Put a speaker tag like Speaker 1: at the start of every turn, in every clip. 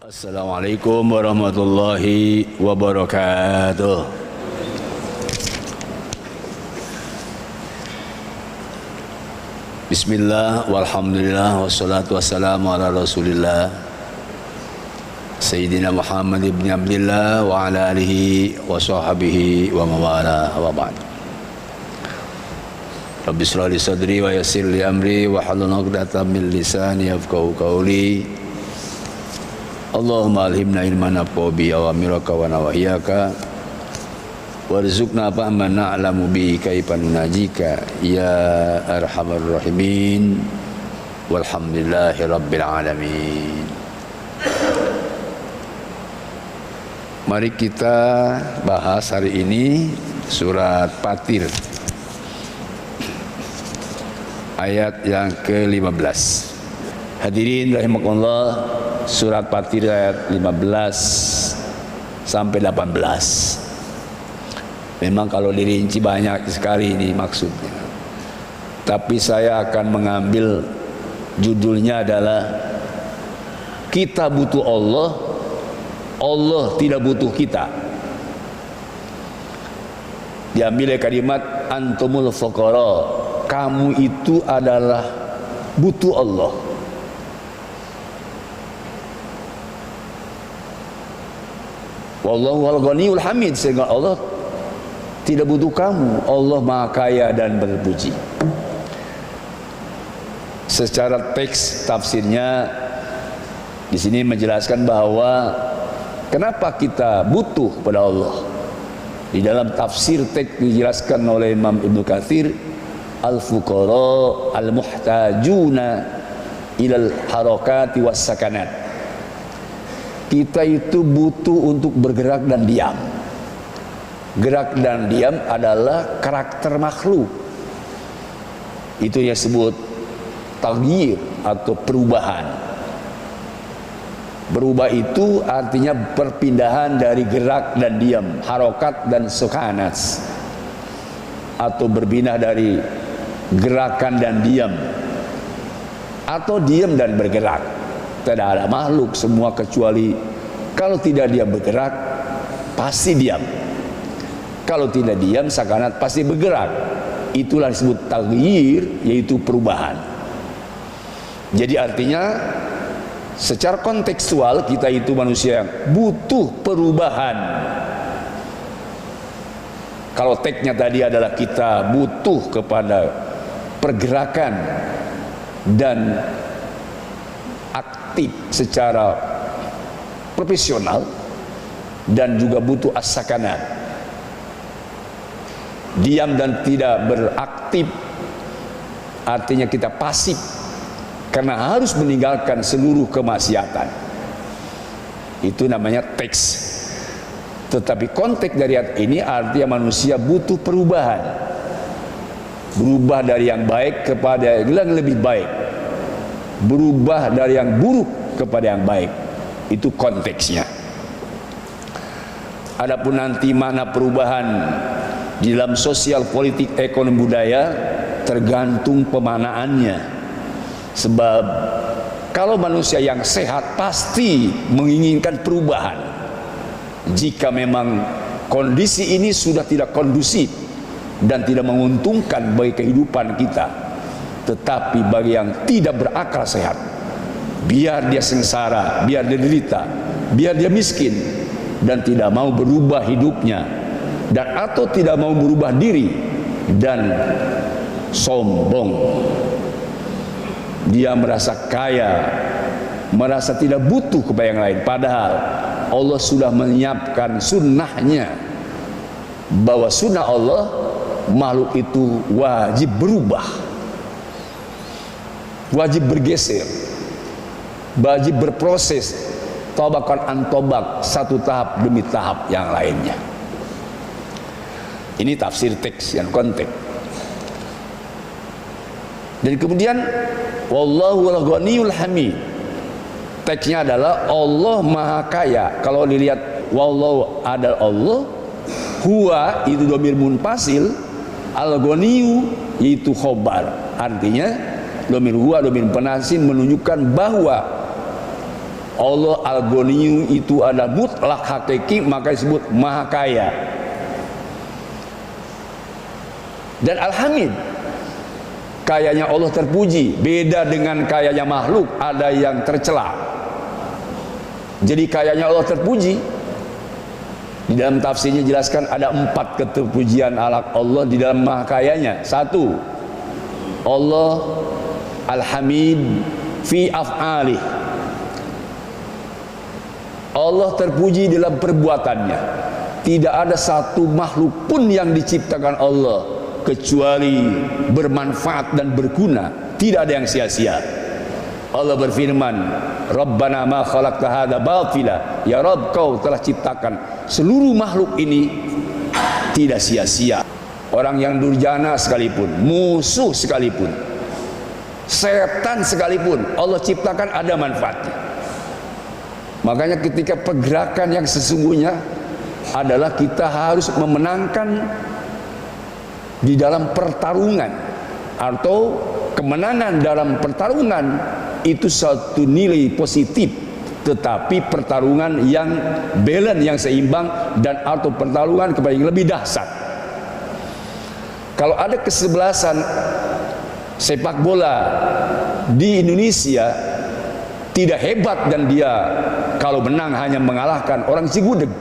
Speaker 1: Assalamualaikum warahmatullahi wabarakatuh. Bismillah, walhamdulillah, wassalatu wassalamu ala rasulillah Sayyidina Muhammad ibn Abdillah wa ala alihi wa sahbihi wa mawala wa ba'd. Rabbi shrah li sadri wa yassir li amri wa hlul 'uqdatam min lisani yafqahu qawli. Allahumma alhimna ilman naf'u bi awamiraka wa nawahiyaka warzuqna fahman na'lamu bi kaifa nunajika ya arhamar rahimin walhamdulillahi rabbil alamin. Mari kita bahas hari ini surat Fatir ayat yang ke-15. Hadirin rahimakumullah, surat Fatir ayat 15 sampai 18. Memang kalau dirinci banyak sekali ini maksudnya. Tapi saya akan mengambil judulnya adalah kita butuh Allah, Allah tidak butuh kita. Diambil kalimat antumul fuqara, kamu itu adalah butuh Allah. Wallahu al-ghaniyul hamid, sehingga Allah tidak butuh kamu. Allah Maha Kaya dan berpuji. Secara teks tafsirnya di sini menjelaskan bahwa kenapa kita butuh kepada Allah. Di dalam tafsir teks dijelaskan oleh Imam Ibnu Katsir, al-fuqara al-muhtajuna ilal harakati was sakanat. Kita itu butuh untuk bergerak dan diam. Gerak dan diam adalah karakter makhluk. Itu yang disebut taghyir atau perubahan. Berubah itu artinya perpindahan dari gerak dan diam, harokat dan sukanat, atau berpindah dari gerakan dan diam, atau diam dan bergerak. Tidak ada makhluk semua kecuali kalau tidak dia bergerak pasti diam. Kalau tidak diam sakanat pasti bergerak. Itulah disebut taghyir, yaitu perubahan. Jadi artinya secara kontekstual kita itu manusia yang butuh perubahan. Kalau teksnya tadi adalah kita butuh kepada pergerakan dan aktif secara profesional, dan juga butuh as-sakanat, diam dan tidak beraktif, artinya kita pasif karena harus meninggalkan seluruh kemaksiatan. Itu namanya teks. Tetapi konteks dari ayat ini artinya manusia butuh perubahan, berubah dari yang baik kepada yang lebih baik, berubah dari yang buruk kepada yang baik. Itu konteksnya. Adapun nanti mana perubahan di dalam sosial, politik, ekonomi, budaya tergantung pemanaannya. Sebab kalau manusia yang sehat pasti menginginkan perubahan. Jika memang kondisi ini sudah tidak kondusif dan tidak menguntungkan bagi kehidupan kita, tetapi bagi yang tidak berakal sehat, biar dia sengsara, biar dia derita, biar dia miskin dan tidak mau berubah hidupnya, dan atau tidak mau berubah diri dan sombong, dia merasa kaya, merasa tidak butuh kepada yang lain, padahal Allah sudah menyiapkan sunnahnya, bahwa sunnah Allah makhluk itu wajib berubah, wajib bergeser, wajib berproses, tobakan antobak, satu tahap demi tahap yang lainnya. Ini tafsir teks yang konteks. Dan kemudian wallahu al-ghaniyul hamid, teksnya adalah Allah Maha Kaya. Kalau dilihat wallahu ada Allah, huwa itu dhamir munfasil, al-ghaniyu yaitu khobar. Artinya dhamir huwa, dhamir penasin menunjukkan bahwa Allah Al-Ghani itu adalah mutlak hakiki, maka disebut maha kaya. Dan Al-Hamid, kayanya Allah terpuji, beda dengan kayanya makhluk, ada yang tercela. Jadi kayanya Allah terpuji. Di dalam tafsirnya jelaskan ada 4 keterpujian Allah di dalam maha kayanya. 1, Allah Al-Hamid fi af'alih, Allah terpuji dalam perbuatannya. Tidak ada satu makhluk pun yang diciptakan Allah kecuali bermanfaat dan berguna, tidak ada yang sia-sia. Allah berfirman, Rabbana ma khalaqta hadza batila, ya Rabb, kau telah ciptakan seluruh makhluk ini tidak sia-sia. Orang yang durjana sekalipun, musuh sekalipun, setan sekalipun, Allah ciptakan ada manfaatnya. Makanya ketika pergerakan yang sesungguhnya adalah kita harus memenangkan di dalam pertarungan, atau kemenangan dalam pertarungan itu satu nilai positif, tetapi pertarungan yang balance, yang seimbang, dan atau pertarungan kepada yang lebih dahsyat. Kalau ada kesebelasan sepak bola di Indonesia tidak hebat, dan dia kalau menang hanya mengalahkan orang Cigudeg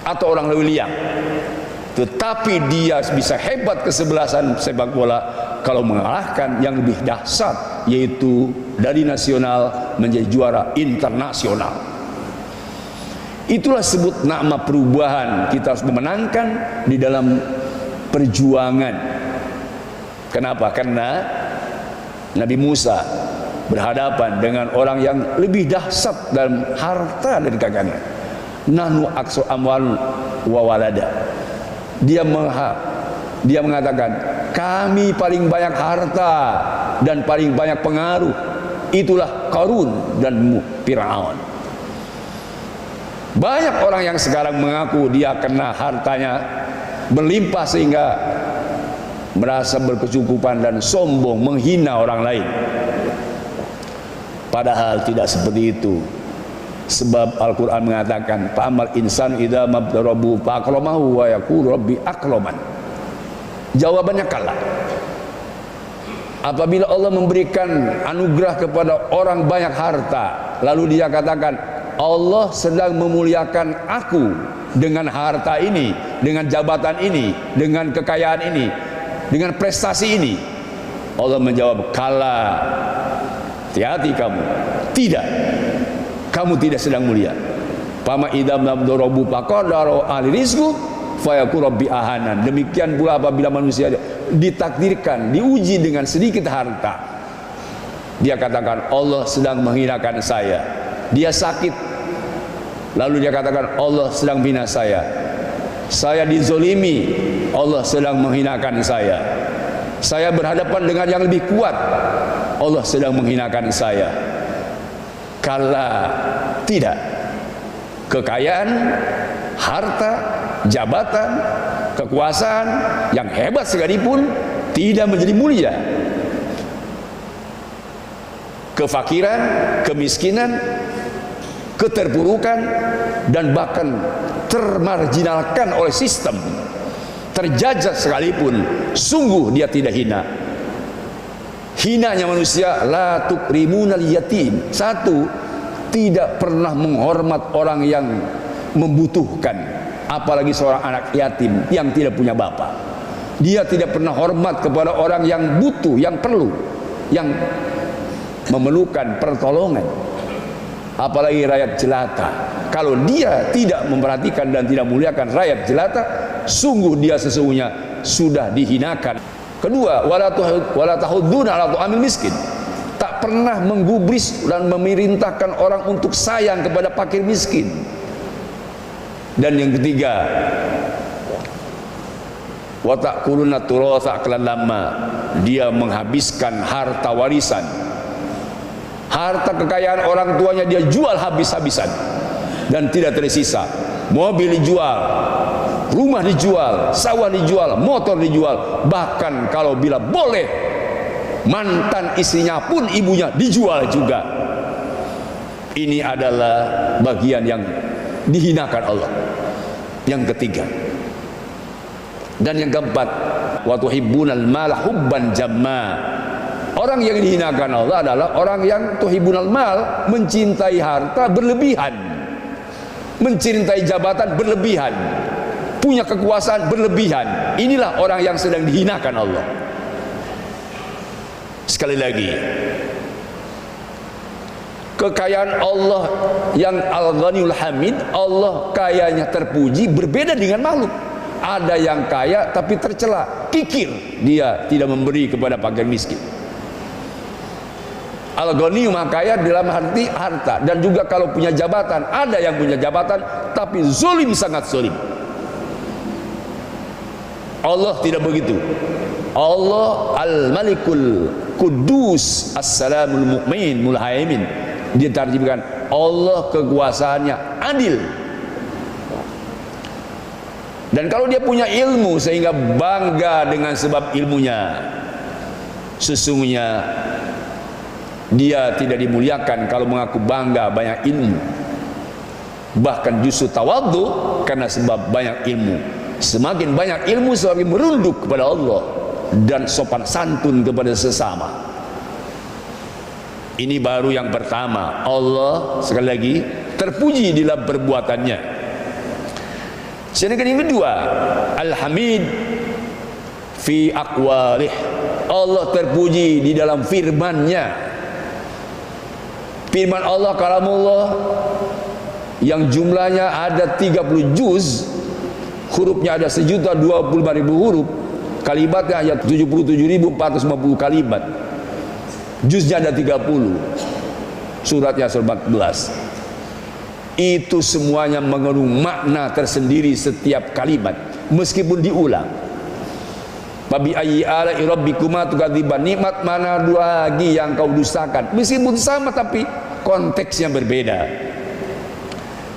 Speaker 1: atau orang Lewiliang, tetapi dia bisa hebat kesebelasan sepak bola kalau mengalahkan yang lebih dahsyat, yaitu dari nasional menjadi juara internasional. Itulah sebut nama perubahan. Kita harus memenangkan di dalam perjuangan. Kenapa? Karena Nabi Musa berhadapan dengan orang yang lebih dahsyat dalam harta dan kekayaan. Nahnu aksu amwal wa walada. Dia mengatakan, kami paling banyak harta dan paling banyak pengaruh. Itulah Qarun dan Fir'aun. Banyak orang yang sekarang mengaku dia kena hartanya berlimpah sehingga merasa berkecukupan dan sombong, menghina orang lain. Padahal tidak seperti itu. Sebab Al-Quran mengatakan, fa'amal insan idza mabtarabu fa'akramahu wa yaqulu rabbi akraman. Jawabannya kalah. Apabila Allah memberikan anugerah kepada orang banyak harta, lalu dia katakan, Allah sedang memuliakan aku dengan harta ini, dengan jabatan ini, dengan kekayaan ini, dengan prestasi ini. Allah menjawab, kalah, hati-hati kamu, tidak, kamu tidak sedang mulia. Fama idam nabdorobu pakodaro ahli rizku fayaku rabbi ahanan. Demikian pula apabila manusia ditakdirkan, diuji dengan sedikit harta, dia katakan Allah sedang menghinakan saya. Dia sakit, lalu dia katakan Allah sedang bina saya. Saya dizolimi, Allah sedang menghinakan saya. Saya berhadapan dengan yang lebih kuat, Allah sedang menghinakan saya. Kala tidak, kekayaan, harta, jabatan, kekuasaan yang hebat sekalipun tidak menjadi mulia. Kefakiran, kemiskinan, keterpurukan, dan bahkan termarginalkan oleh sistem, terjajah sekalipun, sungguh dia tidak hina. Hinanya manusia, la tukrimunal yatim. 1, tidak pernah menghormat orang yang membutuhkan, apalagi seorang anak yatim yang tidak punya bapak. Dia tidak pernah hormat kepada orang yang butuh, yang perlu, yang memerlukan pertolongan, apalagi rakyat jelata. Kalau dia tidak memperhatikan dan tidak muliakan rakyat jelata, sungguh dia sesungguhnya sudah dihinakan. Kedua, wala tahudduna ala tu'amil miskin. Tak pernah menggubris dan memerintahkan orang untuk sayang kepada fakir miskin. Dan yang ketiga, wa ta'kuluna turatha aklan lamma. Dia menghabiskan harta warisan, harta kekayaan orang tuanya dia jual habis-habisan dan tidak tersisa. Mobil dijual, rumah dijual, sawah dijual, motor dijual, bahkan kalau bila boleh mantan istrinya pun ibunya dijual juga. Ini adalah bagian yang dihinakan Allah. Yang ketiga. Dan yang keempat, wa tuhibbunal mala hubban jamma. Orang yang dihinakan Allah adalah orang yang tuhibbunal mal, mencintai harta berlebihan, mencintai jabatan berlebihan, punya kekuasaan berlebihan. Inilah orang yang sedang dihinakan Allah. Sekali lagi, kekayaan Allah yang Al-Ghaniyul Hamid, Allah kayanya terpuji, berbeda dengan makhluk. Ada yang kaya tapi tercela, kikir, dia tidak memberi kepada fakir miskin. Al-Ghani maha kaya dalam arti harta, dan juga kalau punya jabatan. Ada yang punya jabatan tapi zalim, sangat zalim. Allah tidak begitu. Allah Al-Malikul Kudus As-Salamul Mu'min Mulhaimin. Diterjemahkan Allah kekuasaannya adil. Dan kalau dia punya ilmu sehingga bangga dengan sebab ilmunya, sesungguhnya dia tidak dimuliakan kalau mengaku bangga banyak ilmu. Bahkan justru tawadhu karena sebab banyak ilmu. Semakin banyak ilmu semakin merunduk kepada Allah dan sopan santun kepada sesama. Ini baru yang pertama. Allah sekali lagi terpuji dalam perbuatannya. Sedangkan yang kedua, Al-Hamid fi aqwalih. Allah terpuji di dalam firman-Nya. Firman Allah, kalamullah, yang jumlahnya ada 30 juz, hurufnya ada 1.025.000 huruf, kalimatnya ada 77.450 kalimat, juznya ada 30, suratnya surat 14. Itu semuanya mengandung makna tersendiri setiap kalimat, meskipun diulang. Babi ayyi ala'i rabbikuma tukadziban, nikmat mana dua lagi yang kau dustakan, meskipun sama tapi konteksnya berbeda.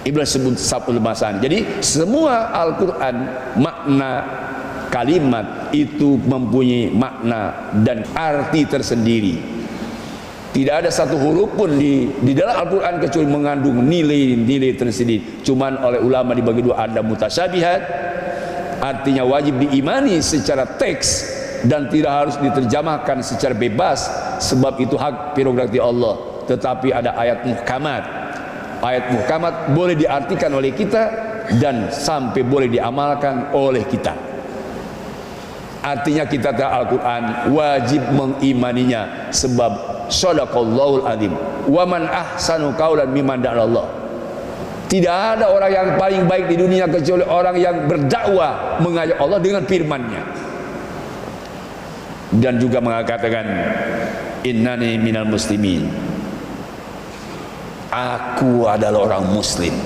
Speaker 1: Iblis sebut sabul masan. Jadi semua Al-Quran, makna kalimat itu mempunyai makna dan arti tersendiri. Tidak ada satu huruf pun di dalam Al-Quran kecuali mengandung nilai-nilai tersendiri. Cuman oleh ulama dibagi dua, ada mutasyabihat, artinya wajib diimani secara teks dan tidak harus diterjemahkan secara bebas, sebab itu hak prerogatif Allah. Tetapi ada ayat muhkamat. Ayat muhkamat boleh diartikan oleh kita dan sampai boleh diamalkan oleh kita. Artinya kita Al-Quran wajib mengimaninya, sebab shadaqallahul azim, wa man ahsanu qaulan mimman da'allah. Tidak ada orang yang paling baik di dunia kecuali orang yang berdakwah mengajak Allah dengan firman-Nya. Dan juga mengatakan innani minal muslimin, aku adalah orang muslim.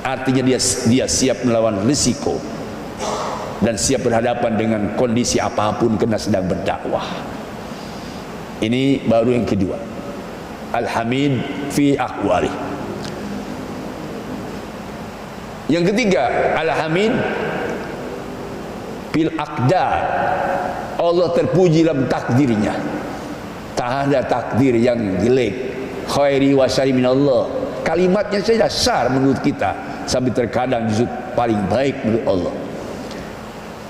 Speaker 1: Artinya dia siap melawan risiko dan siap berhadapan dengan kondisi apapun karena sedang berdakwah. Ini baru yang kedua, Al-Hamid fi aqwali. Yang ketiga, Al-Hamid fil aqdar. Allah terpuji dalam takdirnya. Tak ada takdir yang jelek, khairi wa syari minallah. Kalimatnya saja syar menurut kita, sampai terkadang justru paling baik menurut Allah.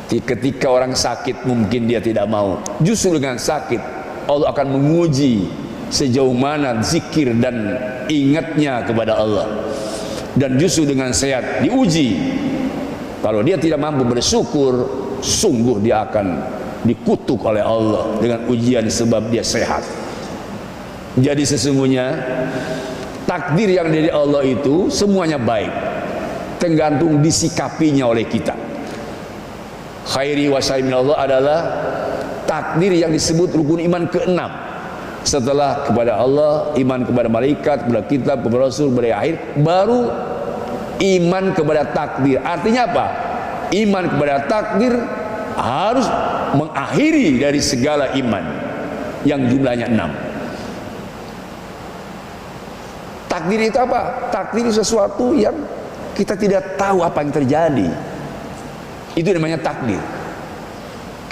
Speaker 1: Ketika orang sakit mungkin dia tidak mau, justru dengan sakit Allah akan menguji sejauh mana zikir dan ingatnya kepada Allah. Dan justru dengan sehat diuji. Kalau dia tidak mampu bersyukur, sungguh dia akan dikutuk oleh Allah dengan ujian sebab dia sehat. Jadi sesungguhnya takdir yang dari Allah itu semuanya baik, tergantung disikapinya oleh kita. Khairi wa syarri minallah adalah takdir yang disebut rukun iman ke-6. Setelah kepada Allah, iman kepada malaikat, kepada kitab, kepada Rasul, kepada akhir, baru iman kepada takdir. Artinya apa? Iman kepada takdir harus mengakhiri dari segala iman yang jumlahnya 6. Takdir itu apa? Takdir itu sesuatu yang kita tidak tahu apa yang terjadi. Itu namanya takdir.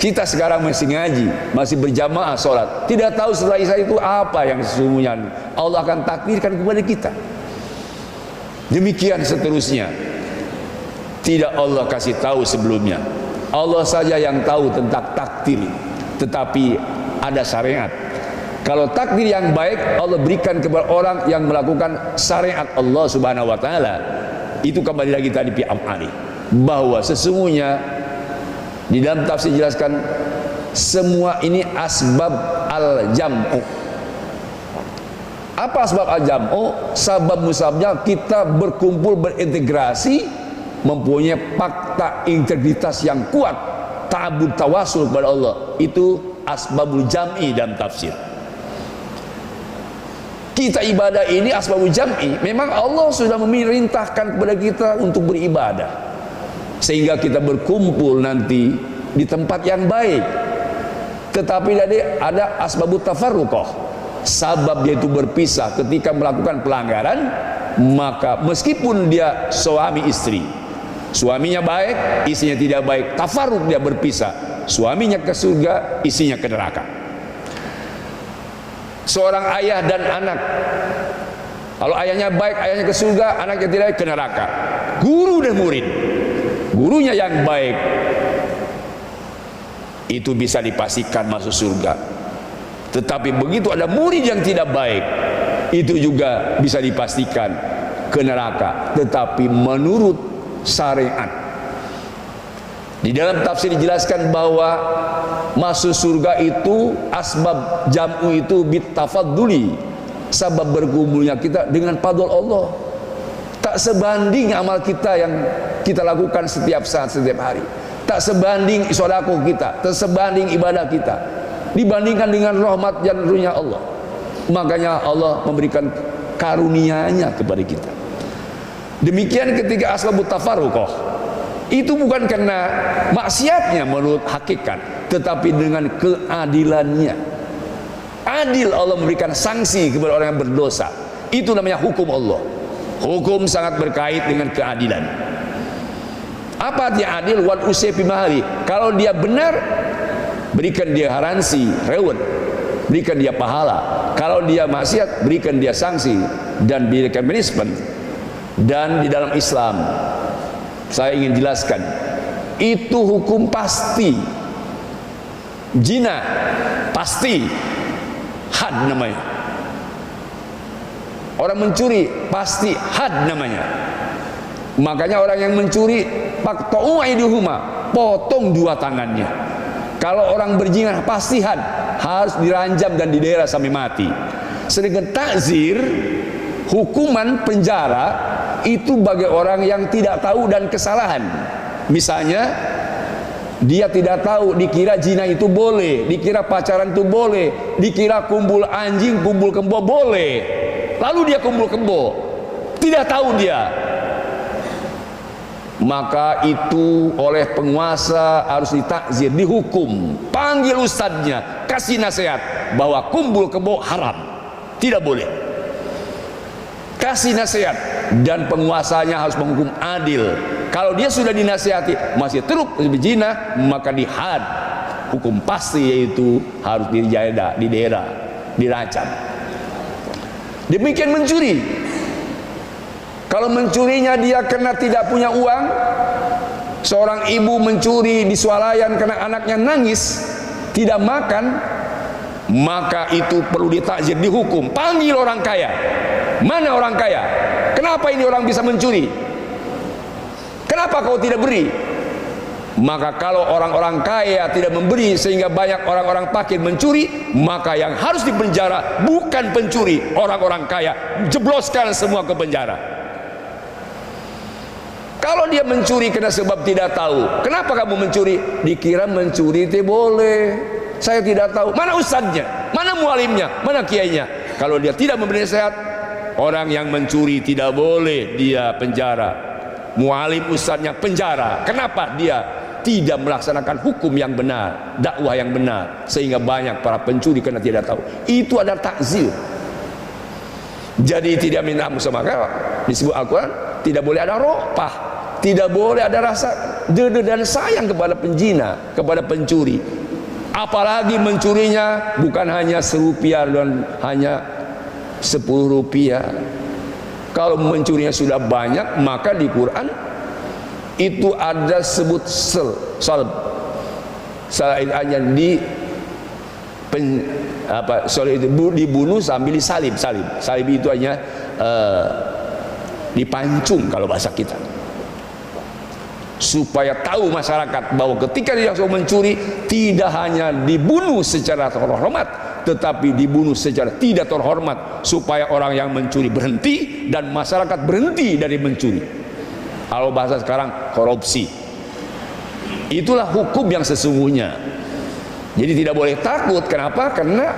Speaker 1: Kita sekarang masih ngaji, masih berjamaah sholat, tidak tahu setelah isya itu apa yang sesungguhnya Allah akan takdirkan kepada kita. Demikian seterusnya. Tidak Allah kasih tahu sebelumnya. Allah saja yang tahu tentang takdir, tetapi ada syariat. Kalau takdir yang baik Allah berikan kepada orang yang melakukan syariat Allah Subhanahu wa taala. Itu kembali lagi tadi fi amali, bahwa sesungguhnya di dalam tafsir jelaskan semua ini asbab al-jam'u. Apa asbab al-jam'u? Sabab musababnya kita berkumpul, berintegrasi, mempunyai fakta integritas yang kuat, ta'abbud tawasul kepada Allah. Itu asbabul jam'i dalam tafsir. Kita ibadah ini asbabul jam'i. Memang Allah sudah memerintahkan kepada kita untuk beribadah, sehingga kita berkumpul nanti di tempat yang baik. Tetapi tadi ada asbabut tafarruqah, sabab dia itu berpisah ketika melakukan pelanggaran. Maka meskipun dia suami istri, suaminya baik, istrinya tidak baik, tafarruq, dia berpisah, suaminya ke surga, istrinya ke neraka. Seorang ayah dan anak, kalau ayahnya baik, ayahnya ke surga, anaknya tidak baik, ke neraka. Guru dan murid, gurunya yang baik itu bisa dipastikan masuk surga. Tetapi begitu ada murid yang tidak baik, itu juga bisa dipastikan ke neraka, tetapi menurut syariat. Di dalam tafsir dijelaskan bahwa masuk surga itu asbab jam'u itu bitafadduli, sebab berkumpulnya kita dengan fadl Allah. Tak sebanding amal kita yang kita lakukan setiap saat, setiap hari. Tak sebanding sedekah kita, tak sebanding ibadah kita dibandingkan dengan rahmat dan ruhnya Allah. Makanya Allah memberikan karunia-Nya kepada kita. Demikian ketika asbabut tafarruqah, itu bukan karena maksiatnya menurut hakikat, tetapi dengan keadilannya. Adil Allah memberikan sanksi kepada orang yang berdosa. Itu namanya hukum Allah. Hukum sangat berkait dengan keadilan. Apa artinya adil? Wan usifi mahali. Kalau dia benar, berikan dia garansi, reward, berikan dia pahala. Kalau dia maksiat, berikan dia sanksi dan berikan punishment. Dan di dalam Islam, saya ingin jelaskan, itu hukum pasti. Zina pasti, had namanya. Orang mencuri pasti had namanya. Makanya orang yang mencuri faqta'u aydihuma, potong dua tangannya. Kalau orang berzina pasti had, harus diranjam dan didera sampai mati. Sedangkan takzir, hukuman penjara, itu bagi orang yang tidak tahu dan kesalahan. Misalnya dia tidak tahu, dikira zina itu boleh, dikira pacaran itu boleh, dikira kumpul anjing, kumpul kebo boleh, lalu dia kumpul kebo, tidak tahu dia, maka itu oleh penguasa harus ditakzir, dihukum. Panggil ustadznya, kasih nasihat bahwa kumpul kebo haram, tidak boleh. Kasih nasihat, dan penguasanya harus menghukum adil. Kalau dia sudah dinasihati masih terus berzina, maka dihad, hukum pasti, yaitu harus dijada, didera, diracam. Demikian mencuri. Kalau mencurinya dia karena tidak punya uang, seorang ibu mencuri di swalayan karena anaknya nangis, tidak makan, maka itu perlu ditakzir, dihukum. Panggil orang kaya. Mana orang kaya? Kenapa ini orang bisa mencuri? Kenapa kau tidak beri? Maka kalau orang-orang kaya tidak memberi sehingga banyak orang-orang fakir mencuri, maka yang harus dipenjara bukan pencuri, orang-orang kaya. Jebloskan semua ke penjara. Kalau dia mencuri karena sebab tidak tahu, kenapa kamu mencuri? Dikira mencuri itu boleh. Saya tidak tahu. Mana ustadznya? Mana mualimnya? Mana kiainya? Kalau dia tidak memberi nasihat, orang yang mencuri tidak boleh dia penjara. Mualim ustadznya penjara. Kenapa? Dia tidak melaksanakan hukum yang benar, dakwah yang benar, sehingga banyak para pencuri karena tidak tahu. Itu adalah takzir. Jadi tidak minta maka disebut Al-Quran tidak boleh ada ropah, tidak boleh ada rasa dede dan sayang kepada penjina, kepada pencuri. Apalagi mencurinya bukan hanya 1 rupiah dan hanya 10 rupiah, Kalau mencurinya sudah banyak, maka di Quran itu ada sebut salb. Hanya dibunuh sambil disalib. Salib itu hanya dipancung kalau bahasa kita, supaya tahu masyarakat bahwa ketika dia mencuri tidak hanya dibunuh secara terhormat, tetapi dibunuh secara tidak terhormat, supaya orang yang mencuri berhenti dan masyarakat berhenti dari mencuri. Kalau bahasa sekarang, korupsi. Itulah hukum yang sesungguhnya. Jadi tidak boleh takut. Kenapa? Karena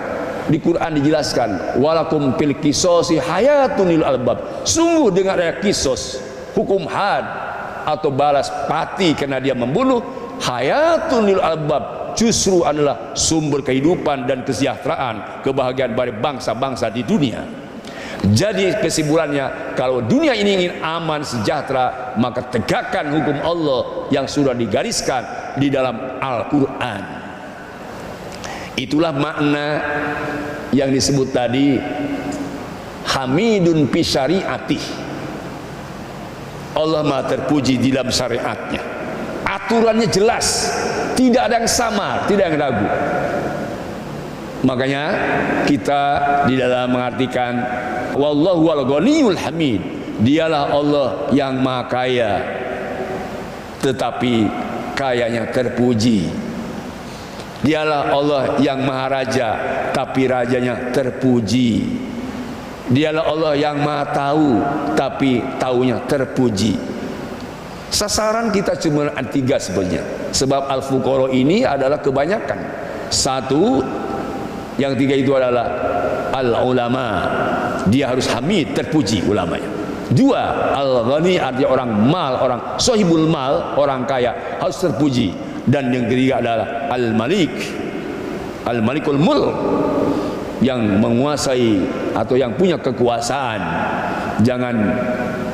Speaker 1: di Quran dijelaskan, walakum fil qisasi hayatun lil albab. Sungguh dengan ada kisos, hukum had atau balas pati karena dia membunuh, hayatun lil albab, justru adalah sumber kehidupan dan kesejahteraan, kebahagiaan bagi bangsa-bangsa di dunia. Jadi kesimpulannya, kalau dunia ini ingin aman sejahtera, maka tegakkan hukum Allah yang sudah digariskan di dalam Al-Quran. Itulah makna yang disebut tadi hamidun fi syariatih. Allah Maha terpuji di dalam syariatnya. Aturannya jelas, tidak ada yang samar, tidak ada yang ragu. Makanya kita di dalam mengartikan wallahu al-ghaniyul hamid, dialah Allah yang maha kaya tetapi kayanya terpuji. Dialah Allah yang maha raja tapi rajanya terpuji. Dialah Allah yang maha tahu tapi taunya terpuji. Sasaran kita cuma tiga sebenarnya, sebab al-fuqara ini adalah kebanyakan. Satu, yang tiga itu adalah al-ulama, dia harus hamid, terpuji ulamanya. Dua, al-ghani, artinya orang mal, orang sahibul mal, orang kaya harus terpuji. Dan yang ketiga adalah al-malik, al-malikul mulk, yang menguasai atau yang punya kekuasaan. Jangan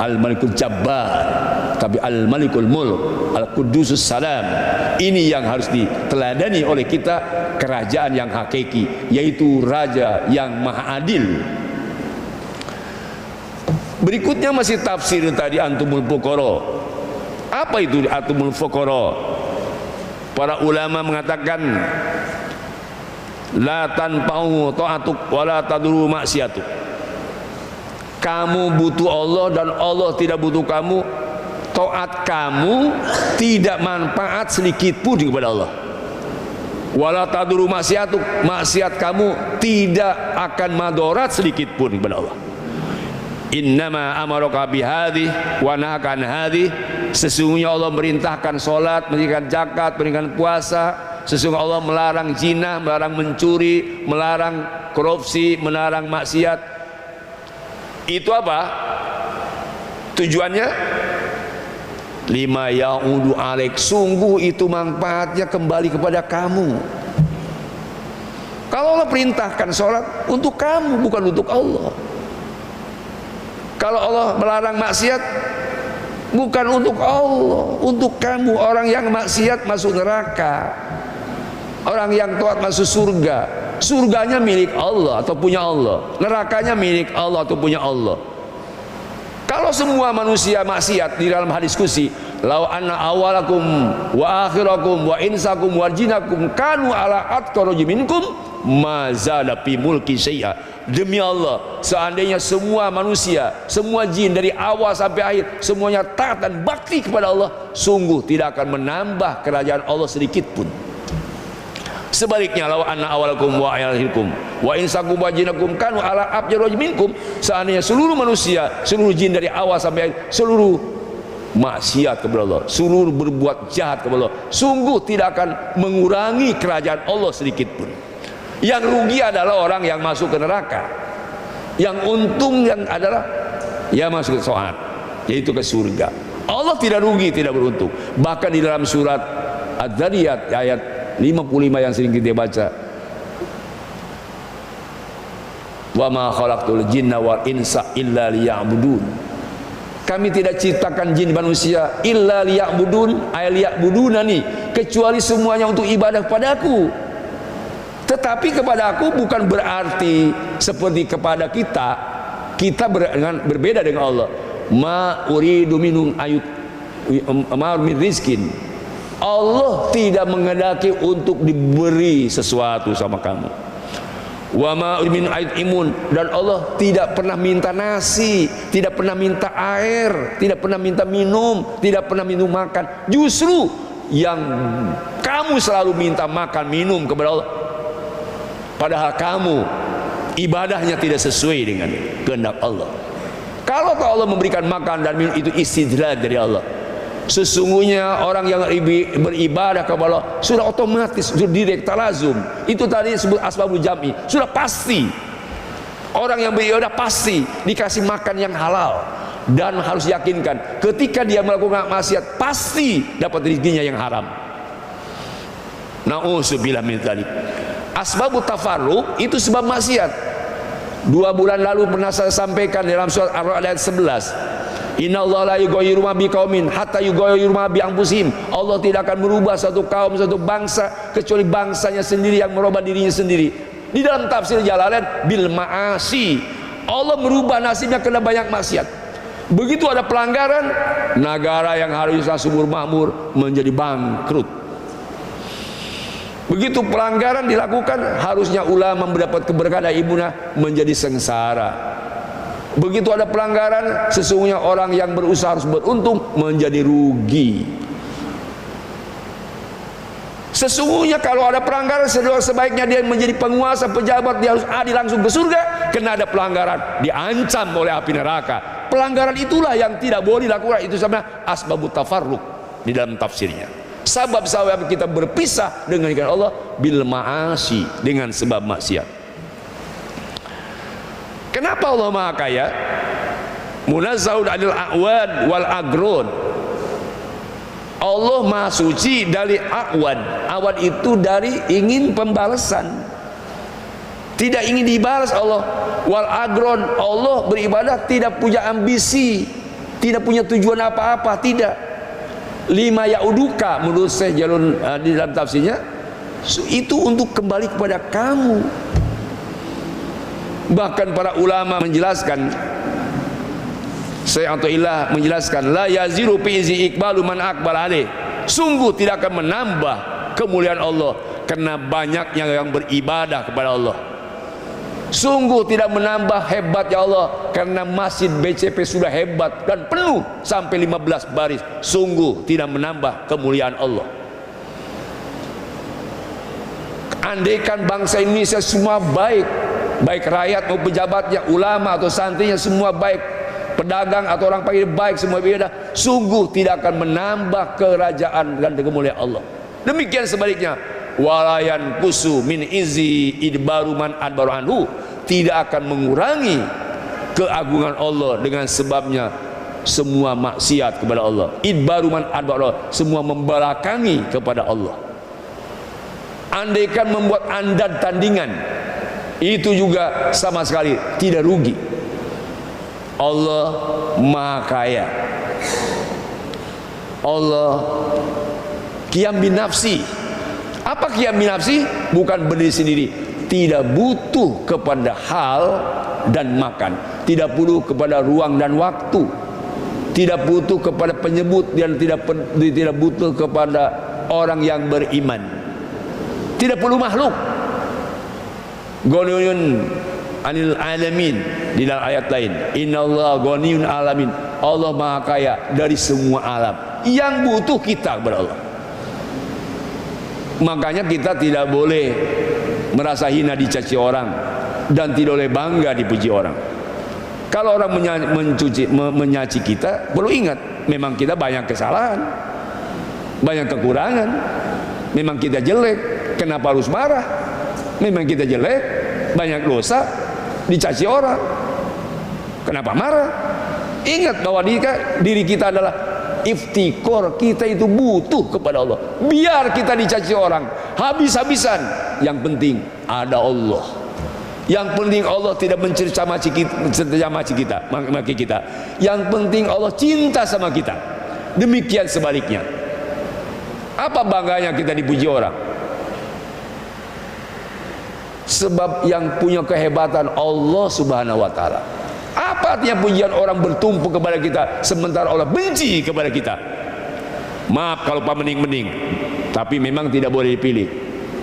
Speaker 1: al-malikul jabbar, tapi al-malikul mulk, al-qudusus salam. Ini yang harus diteladani oleh kita, kerajaan yang hakiki, yaitu raja yang maha adil. Berikutnya masih tafsir tadi antumul fuqara. Apa itu antumul fuqara? Para ulama mengatakan la tanfa'u ta'atuk wa la taduru maksiatuk. Kamu butuh Allah dan Allah tidak butuh kamu. Taat kamu tidak manfaat sedikit pun kepada Allah. Wala taduru maksiatuk, maksiat kamu tidak akan madarat sedikit pun kepada Allah. Innama amaraka bihadhi wa nahaka an hadhi. Sesungguhnya Allah merintahkan salat, merintahkan zakat, merintahkan puasa. Sesungguhnya Allah melarang zina, melarang mencuri, melarang korupsi, melarang maksiat. Itu apa? Tujuannya lima ya'udu alaik, sungguh itu manfaatnya kembali kepada kamu. Kalau Allah perintahkan sholat untuk kamu, bukan untuk Allah. Kalau Allah melarang maksiat, bukan untuk Allah, untuk kamu. Orang yang maksiat masuk neraka, orang yang taat masuk surga. Surganya milik Allah atau punya Allah, nerakanya milik Allah atau punya Allah. Kalau semua manusia maksiat, di dalam hadis qudsi, lau anna awalakum wa akhirakum wa insakum wa jinakum kanu ala atqaraji minkum ma zada fi mulki syai'a. Demi Allah, seandainya semua manusia, semua jin dari awal sampai akhir semuanya taat dan bakti kepada Allah, sungguh tidak akan menambah kerajaan Allah sedikit pun. Sebaliknya, lau anna awalakum wa akhirakum wa insakum wa jinakum kanu ala atqaraji minkum, seandainya seluruh manusia, seluruh jin dari awal sampai akhir, seluruh maksiat kepada Allah, seluruh berbuat jahat kepada Allah, sungguh tidak akan mengurangi kerajaan Allah sedikit pun. Yang rugi adalah orang yang masuk ke neraka. Yang untung yang adalah ya masuk ke soal, yaitu ke surga. Allah tidak rugi, tidak beruntung. Bahkan di dalam surat Ad-Dzariyat ayat 55 yang sering kita baca, wa ma khalaqtul jinna wal insa illa liya'budun. Kami tidak ciptakan jin manusia illa liya'budun, ay liya'budunani, kecuali semuanya untuk ibadah padaku. Tetapi kepada aku bukan berarti seperti kepada kita berbeda dengan Allah. Ma uridu minhum ayut ma min rizkin. Allah tidak menghendaki untuk diberi sesuatu sama kamu. Wa ma uridu min ayut imun, dan Allah tidak pernah minta nasi, tidak pernah minta air, tidak pernah minta minum, tidak pernah minum makan. Justru yang kamu selalu minta makan minum kepada Allah, padahal kamu ibadahnya tidak sesuai dengan kehendak Allah. Kalau Allah memberikan makan dan minum, itu istidraj dari Allah. Sesungguhnya orang yang beribadah kepada Allah sudah otomatis, sudah direct, talazum. Itu tadi disebut asbabul jam'i, sudah pasti. Orang yang beribadah pasti dikasih makan yang halal, dan harus yakinkan ketika dia melakukan maksiat pasti dapat rezekinya yang haram. Na'udzubillah min dzalik. Asbabut tafarruq itu sebab maksiat. 2 bulan lalu pernah saya sampaikan dalam surat Ar-Ra'd ayat 11. Innallaha la yughayyiru ma biqaumin hatta yughayyiru ma bi anfusihim. Allah tidak akan merubah satu kaum, satu bangsa kecuali bangsanya sendiri yang merubah dirinya sendiri. Di dalam tafsir Jalalain, bil ma'asi, Allah merubah nasibnya kena banyak maksiat. Begitu ada pelanggaran, negara yang harusnya subur makmur menjadi bangkrut. Begitu pelanggaran dilakukan, harusnya ulama mendapat keberkahan dari ibuna menjadi sengsara. Begitu ada pelanggaran, sesungguhnya orang yang berusaha harus beruntung menjadi rugi. Sesungguhnya kalau ada pelanggaran, sebaiknya dia menjadi penguasa, pejabat, dia harus adil langsung ke surga. Karena ada pelanggaran, diancam oleh api neraka. Pelanggaran itulah yang tidak boleh dilakukan. Itu sama asbabut tafarruq di dalam tafsirnya. Sebab kita berpisah dengan Allah bil ma'asi, dengan sebab maksiat. Kenapa Allah Maha Kaya? Munazzahun 'anil a'wad wal agrun. Allah Maha Suci dari a'wad. A'wad itu dari ingin pembalasan, tidak ingin dibalas Allah. Wal agrun, Allah beribadah tidak punya ambisi, tidak punya tujuan apa-apa, tidak. Lima yauduka menurut Syekh Jalun di dalam tafsirnya, itu untuk kembali kepada kamu. Bahkan para ulama menjelaskan, Syekh Athaillah menjelaskan, la yaziru fi izi iqbalu man aqbal alaih. Sungguh tidak akan menambah kemuliaan Allah karena banyaknya yang beribadah kepada Allah. Sungguh tidak menambah hebatnya Allah karena masjid BCP sudah hebat dan penuh sampai 15 baris. Sungguh tidak menambah kemuliaan Allah. Andaikan bangsa Indonesia semua baik, baik rakyat maupun pejabatnya, ulama atau santrinya semua baik, pedagang atau orang pakir baik, semua beda, sungguh tidak akan menambah kerajaan dan kemuliaan Allah. Demikian sebaliknya, walayan kusu min izi idbaru man adbaru anhu, tidak akan mengurangi keagungan Allah dengan sebabnya semua maksiat kepada Allah. Idbaru man adbaru, semua membelakangi kepada Allah. Andaikan membuat andad tandingan, itu juga sama sekali tidak rugi. Allah Maha Kaya. Allah qiyam bin nafsi. Apa qiyam bin nafsi? Bukan berdiri sendiri, tidak butuh kepada hal dan makan, tidak butuh kepada ruang dan waktu, tidak butuh kepada penyebut, dan tidak butuh kepada orang yang beriman, tidak perlu makhluk. Ghaniyun anil alamin, di dalam ayat lain, innallaha ghaniyun alamin, Allah Maha Kaya dari semua alam. Yang butuh kita kepada Allah. Makanya kita tidak boleh merasa hina dicaci orang dan tidak boleh bangga dipuji orang. Kalau orang menyaci kita, perlu ingat, memang kita banyak kesalahan, banyak kekurangan, memang kita jelek. Kenapa harus marah? Memang kita jelek, banyak dosa, dicaci orang, kenapa marah? Ingat bahwa diri kita adalah iftikor, kita itu butuh kepada Allah. Biar kita dicaci orang habis-habisan, yang penting ada Allah. Yang penting Allah tidak mencerca-maki kita. Yang penting Allah cinta sama kita. Demikian sebaliknya. Apa bangganya kita dipuji orang? Sebab yang punya kehebatan Allah Subhanahu wa taala. Apa artinya pujian orang bertumpu kepada kita sementara Allah benci kepada kita? Maaf kalau pak mending-mending, tapi memang tidak boleh dipilih.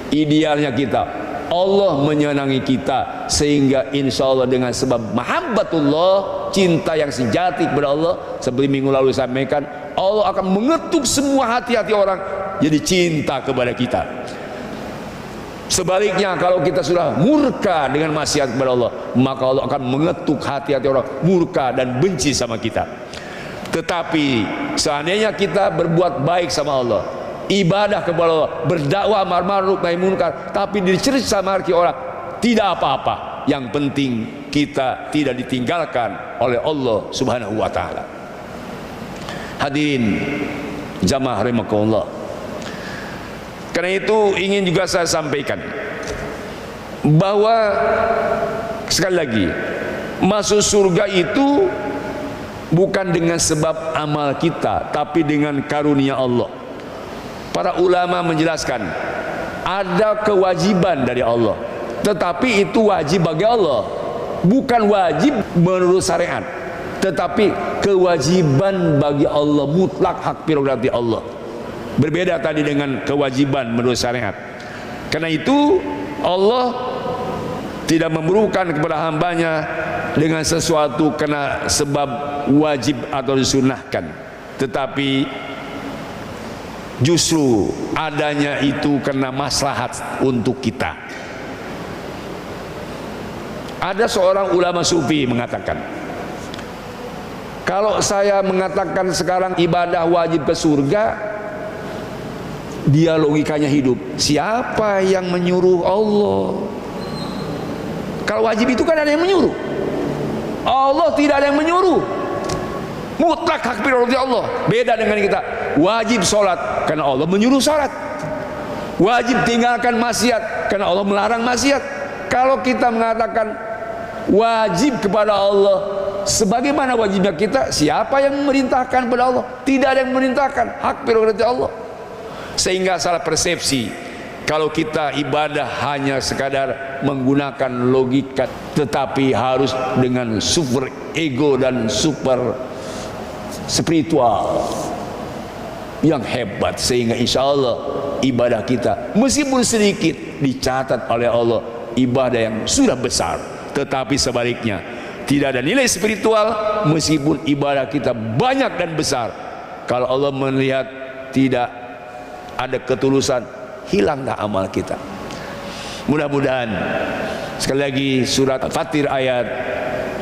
Speaker 1: Idealnya kita, Allah menyenangi kita, sehingga insya Allah dengan sebab mahabbatullah, cinta yang sejati kepada Allah, seperti minggu lalu saya sampaikan, Allah akan mengetuk semua hati-hati orang jadi cinta kepada kita. Sebaliknya kalau kita sudah murka dengan maksiat kepada Allah, maka Allah akan mengetuk hati-hati orang murka dan benci sama kita. Tetapi seandainya kita berbuat baik sama Allah, ibadah kepada Allah, berdakwah amar ma'ruf nahi munkar, tapi dicerca sama orang, tidak apa-apa. Yang penting kita tidak ditinggalkan oleh Allah Subhanahu wa taala. Hadirin jamaah rahimakumullah. Karena itu ingin juga saya sampaikan bahwa sekali lagi, masuk surga itu bukan dengan sebab amal kita, tapi dengan karunia Allah. Para ulama menjelaskan ada kewajiban dari Allah, tetapi itu wajib bagi Allah, bukan wajib menurut syariat, tetapi kewajiban bagi Allah, mutlak hak prerogatif Allah. Berbeda tadi dengan kewajiban menurut syariat. Karena itu Allah tidak memerlukan kepada hambanya dengan sesuatu karena sebab wajib atau disunahkan, tetapi justru adanya itu karena maslahat untuk kita. Ada seorang ulama sufi mengatakan, kalau saya mengatakan sekarang ibadah wajib ke surga, dia logikanya hidup. Siapa yang menyuruh Allah? Kalau wajib itu kan ada yang menyuruh. Allah tidak ada yang menyuruh. Mutlak hak prerogatif Allah. Beda dengan kita. Wajib sholat karena Allah menyuruh sholat. Wajib tinggalkan maksiat karena Allah melarang maksiat. Kalau kita mengatakan wajib kepada Allah, sebagaimana wajibnya kita, siapa yang memerintahkan kepada Allah? Tidak ada yang memerintahkan, hak prerogatif Allah. Sehingga salah persepsi kalau kita ibadah hanya sekadar menggunakan logika, tetapi harus dengan super ego dan super spiritual yang hebat, sehingga insya Allah ibadah kita meskipun sedikit dicatat oleh Allah ibadah yang sudah besar. Tetapi sebaliknya, tidak ada nilai spiritual meskipun ibadah kita banyak dan besar. Kalau Allah melihat tidak ada ketulusan, hilanglah amal kita. Mudah-mudahan sekali lagi surat Fatir ayat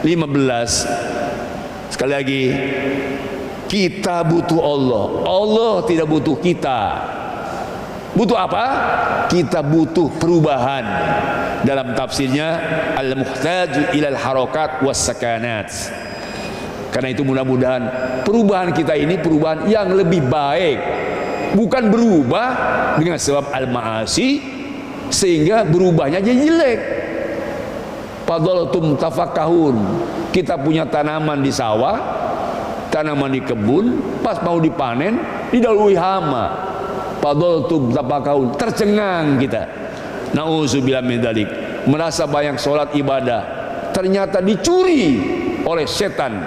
Speaker 1: 15, sekali lagi kita butuh Allah, Allah tidak butuh kita. Butuh apa? Kita butuh perubahan. Dalam tafsirnya al-muhtaju ilal harakat was sakanat. Karena itu mudah-mudahan perubahan kita ini perubahan yang lebih baik, bukan berubah dengan sebab al-ma'asi sehingga berubahnya jadi jelek. Fadalatum tafakkahun, kita punya tanaman di sawah, tanaman di kebun, pas mau dipanen didahului hama. Fadalatum tafakkahun, tercengang kita. Nauzubillah min dzalik, merasa banyak sholat ibadah ternyata dicuri oleh setan,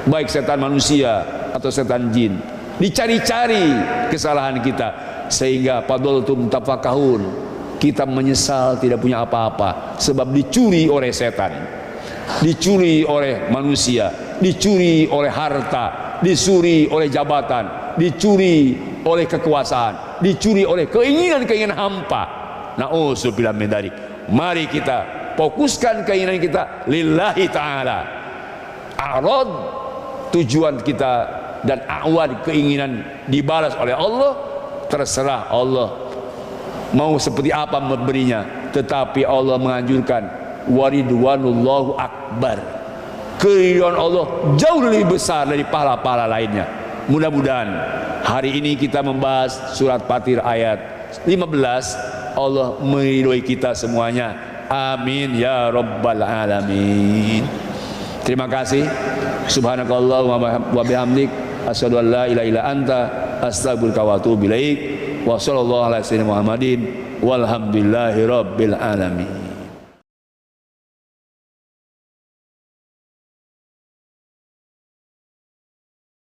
Speaker 1: baik setan manusia atau setan jin. Dicari-cari kesalahan kita, sehingga fadalatum tafakkahun, kita menyesal tidak punya apa-apa sebab dicuri oleh setan, dicuri oleh manusia, dicuri oleh harta, dicuri oleh jabatan, dicuri oleh kekuasaan, dicuri oleh keinginan-keinginan hampa. Na'udzubillah min dzalik. Mari kita fokuskan keinginan kita lillahi ta'ala. A'rad, tujuan kita dan awal keinginan dibalas oleh Allah, terserah Allah mau seperti apa memberinya. Tetapi Allah menganjurkan waridwanullahu akbar, keridhaan Allah jauh lebih besar dari pahala-pahala lainnya. Mudah-mudahan hari ini kita membahas surat Fatir ayat 15, Allah meridhoi kita semuanya. Amin ya rabbal alamin. Terima kasih. Subhanakallah wa bihamdik, asyhadu an la ilaha illa anta, astaghfiruka wa atubu ilaik. Wa sallallahu alaihi wasallam Muhammadin walhamdulillahi rabbil alamin.